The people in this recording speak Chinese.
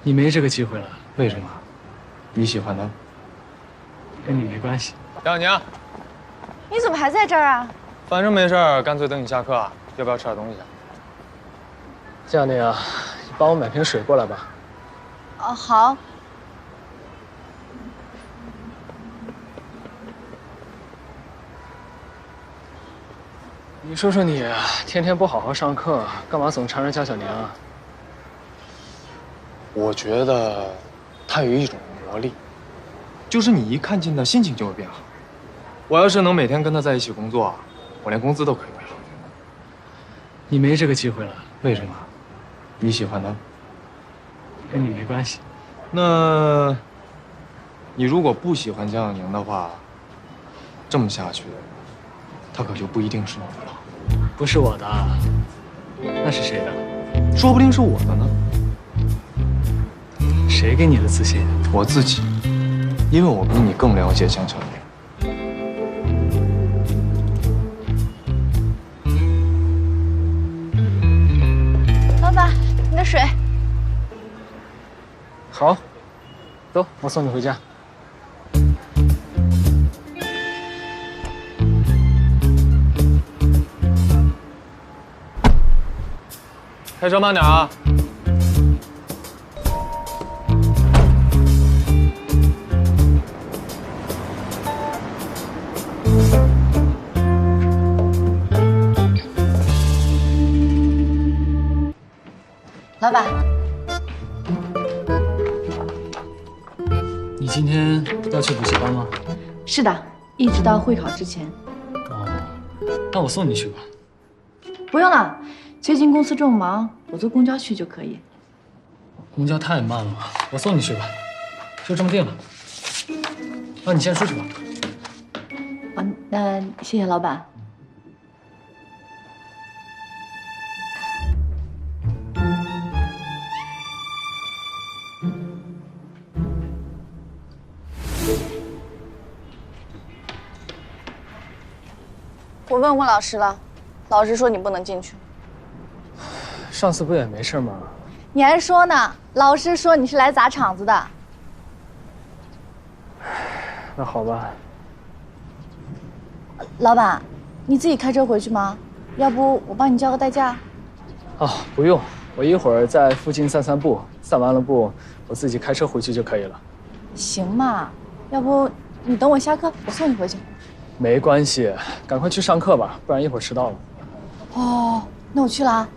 你没这个机会了。为什么？你喜欢他？跟你没关系。杨小宁，你怎么还在这儿啊？反正没事儿，干脆等你下课啊。要不要吃点东西？这样的呀，你帮我买瓶水过来吧。哦，好。你说说你，天天不好好上课，干嘛总缠着江小年啊？我觉得他有一种魔力，就是你一看见他，心情就会变好。我要是能每天跟他在一起工作，我连工资都可以不要。你没这个机会了。为什么？你喜欢他？跟你没关系。那，你如果不喜欢江小宁的话，这么下去，他可就不一定是你的了。不是我的，那是谁的？说不定是我的呢。谁给你的自信？我自己，因为我比你更了解江小宁。老板，你的水。好，走，我送你回家。开车慢点啊！老板，你今天要去补习班吗？是的，一直到会考之前。哦，那我送你去吧。不用了，最近公司这么忙，我坐公交去就可以。公交太慢了，我送你去吧。就这么定了。那你先出去吧。哦，那谢谢老板。我问过老师了，老师说你不能进去。上次不也没事吗？你还说呢？老师说你是来砸场子的。那好吧。老板，你自己开车回去吗？要不我帮你叫个代驾？哦，不用，我一会儿在附近散散步，散完了步，我自己开车回去就可以了。行嘛，要不你等我下课，我送你回去。没关系，赶快去上课吧，不然一会儿迟到了。哦，那我去了啊。